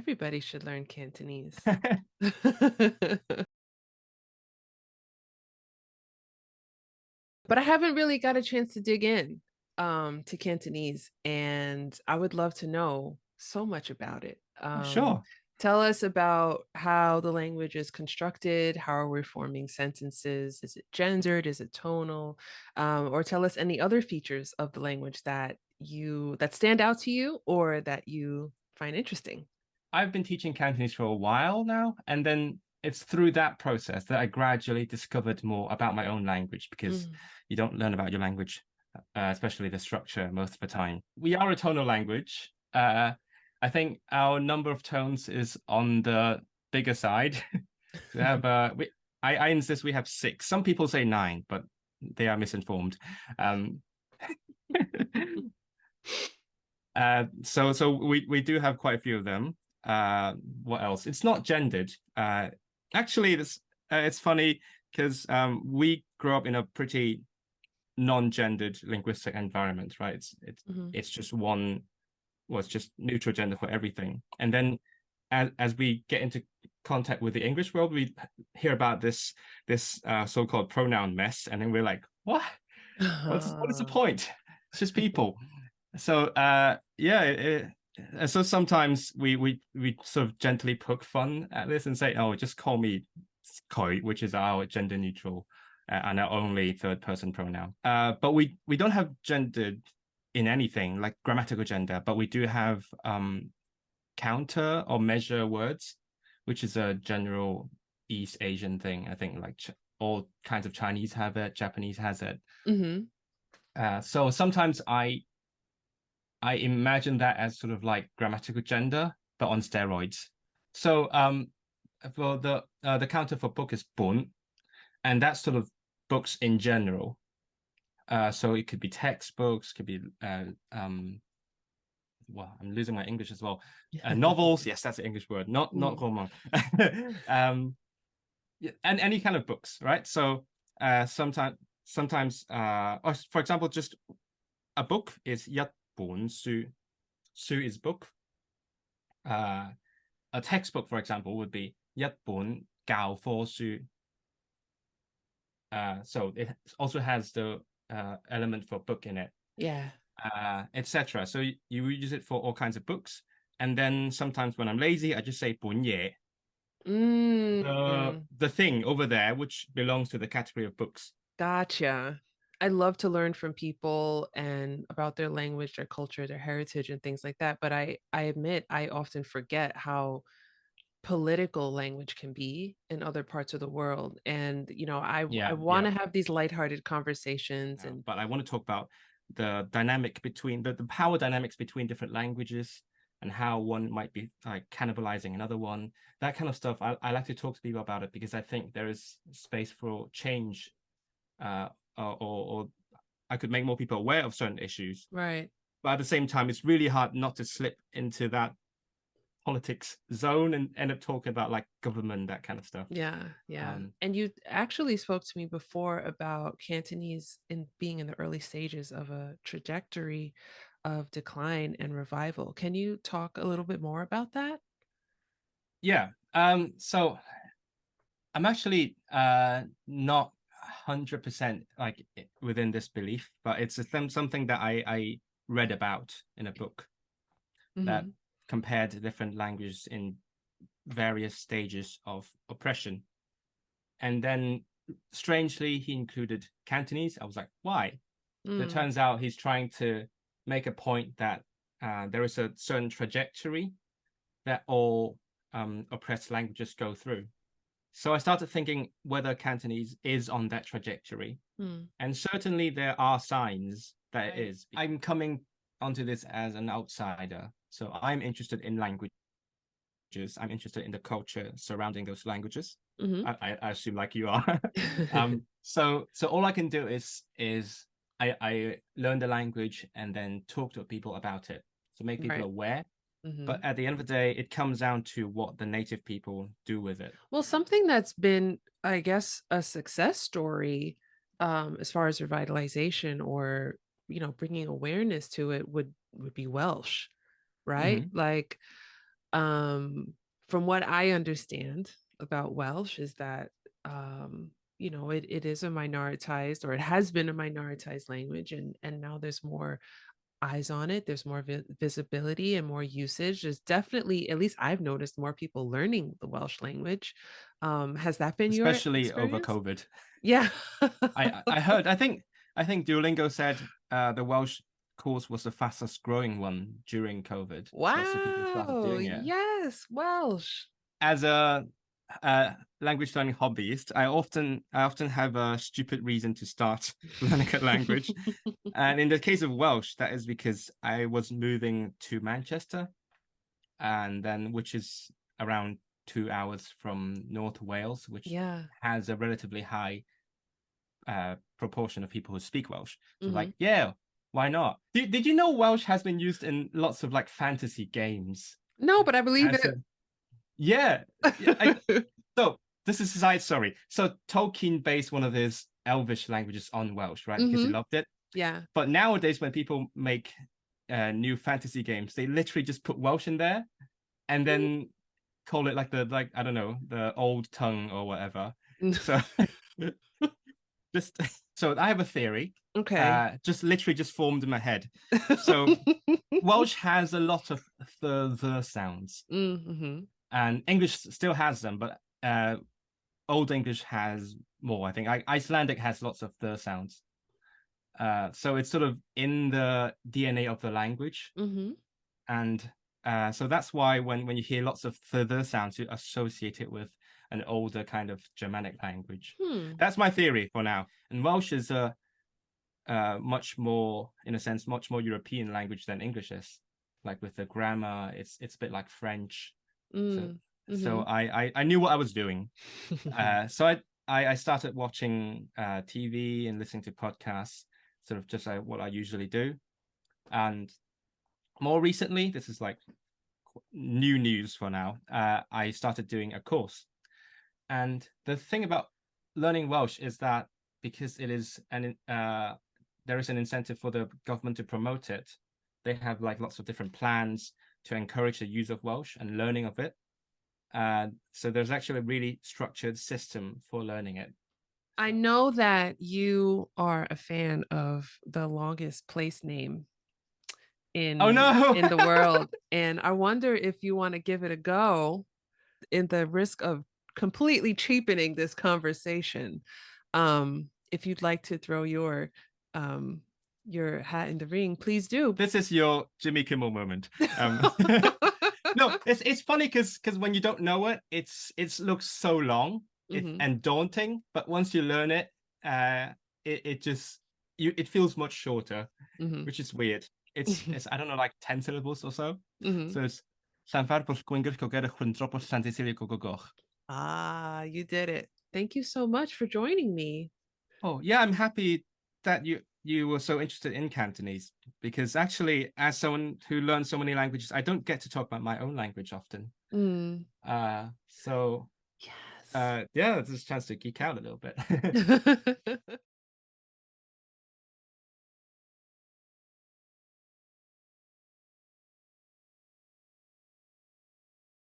Everybody should learn Cantonese. But I haven't really got a chance to dig in to Cantonese, and I would love to know so much about it. Oh, sure. Tell us about how the language is constructed. How are we forming sentences? Is it gendered? Is it tonal? Or tell us any other features of the language that stand out to you or that you find interesting. I've been teaching Cantonese for a while now, and then it's through that process that I gradually discovered more about my own language because Mm. you don't learn about your language, especially the structure, most of the time. We are a tonal language. I think our number of tones is on the bigger side. We have, I insist we have six. Some people say nine, but they are misinformed. Um, so we do have quite a few of them. What else? It's not gendered. Actually, it's funny because we grew up in a pretty non-gendered linguistic environment, right? Mhm. It's just one was just neutral gender for everything, and then as we get into contact with the English world, we hear about this so-called pronoun mess, and then we're like, what is the point? It's just people. So yeah, so sometimes we sort of gently poke fun at this and say, oh, just call me koi, which is our gender neutral and our only third person pronoun. But we don't have gendered in anything like grammatical gender, but we do have counter or measure words, which is a general East Asian thing. I think like all kinds of Chinese have it, Japanese has it. Mhm. So sometimes I imagine that as sort of like grammatical gender, but on steroids. So for the counter for book is bun, and that's sort of books in general. So it could be textbooks, could be well, I'm losing my English as well. Novels, yes, that's the English word, not Mm. roman. Yeah, and any kind of books, right? So sometimes or for example, just a book is 一本書. Su is book. Uh, a textbook, for example, would be 一本教科書. So it also has the element for book in it, Yeah. etc. So you use it for all kinds of books. And then sometimes when I'm lazy, I just say 本嘢, Mm. the thing over there, which belongs to the category of books. Gotcha. I love to learn from people and about their language, their culture, their heritage, and things like that. But I admit I often forget how political language can be in other parts of the world. And, I Yeah, want yeah. to have these lighthearted conversations Now, and but I want to talk about the dynamic between the power dynamics between different languages and how one might be like cannibalizing another one. That kind of stuff. I like to talk to people about it because I think there is space for change, uh, or I could make more people aware of certain issues. right. But at the same time, it's really hard not to slip into that politics zone and end up talking about like government, that kind of stuff. Yeah, yeah. Um, And you actually spoke to me before about Cantonese in being in the early stages of a trajectory of decline and revival. Can you talk a little bit more about that? yeah. So I'm actually not 100% like within this belief, but it's something that I read about in a book that Hmm. compared different languages in various stages of oppression. And then strangely, he included Cantonese. I was like, why? It Mm, turns out he's trying to make a point that there is a certain trajectory that all oppressed languages go through. So I started thinking whether Cantonese is on that trajectory. mm, And certainly there are signs that it right. is. I'm coming onto this as an outsider. So I'm interested in languages. I'm interested in the culture surrounding those languages. Hmm. I assume like you are. So all I can do is I learn the language and then talk to people about it. So make people Right. aware. Hmm. But at the end of the day, it comes down to what the native people do with it. Well, something that's been, I guess, a success story, as far as revitalization or, bringing awareness to it would be Welsh, right? Hmm. Like, Um, from what I understand about Welsh is that, um, it is a minoritized, or it has been a minoritized language, and now there's more eyes on it. There's more visibility and more usage. There's definitely, at least I've noticed, more people learning the Welsh language. Has that been your especially over experience? COVID. Yeah. I heard. I think Duolingo said the Welsh course was the fastest growing one during COVID. Lots of people started Wow. doing it. Yes, Welsh. As a language learning hobbyist, I often have a stupid reason to start learning a language. And in the case of Welsh, that is because I was moving to Manchester, and then which is around 2 hours from North Wales, which Yeah. has a relatively high proportion of people who speak Welsh. So Hmm. like, yeah, why not? Did you know Welsh has been used in lots of like fantasy games? No, but I believe As it. a yeah, yeah. So this is side story. So Tolkien based one of his Elvish languages on Welsh, right? Because he Hmm. loved it. Yeah. But nowadays, when people make new fantasy games, they literally just put Welsh in there and then call it like the like I don't know the old tongue or whatever. So just so I have a theory, Okay. just literally just formed in my head. So Welsh has a lot of the sounds, Hmm. and English still has them, but Old English has more. I think Icelandic has lots of the sounds. So it's sort of in the DNA of the language, Hmm. and so that's why when you hear lots of the sounds, you associate it with an older kind of Germanic language. Hmm. That's my theory for now. And Welsh is a much more, in a sense, much more European language than English is. Like with the grammar, it's a bit like French. So Mm. so Hmm. I knew what I was doing. So I started watching TV and listening to podcasts, sort of just like what I usually do. And more recently, this is like new news for now. I started doing a course, and the thing about learning Welsh is that because it is there is an incentive for the government to promote it. They have like lots of different plans to encourage the use of Welsh and learning of it. So there's actually a really structured system for learning it. I So, know that you are a fan of the longest place name oh no! in the world, and I wonder if you want to give it a go, in the risk of completely cheapening this conversation. If you'd like to throw your hat in the ring, please do. This is your Jimmy Kimmel moment. No, it's funny because when you don't know it, it looks so long Hmm. and daunting. But once you learn it, it just it feels much shorter, Hmm. which is weird. It's I don't know like 10 syllables or so. Hmm. So it's Llanfairpwll Gwyngyll Cogerach Chwyndropwll Llandysili Gogogoch. Ah, you did it. Thank you so much for joining me. Oh yeah, I'm happy that you were so interested in Cantonese because actually, as someone who learns so many languages, I don't get to talk about my own language often. Mm, So yes. yeah, it's a chance to geek out a little bit.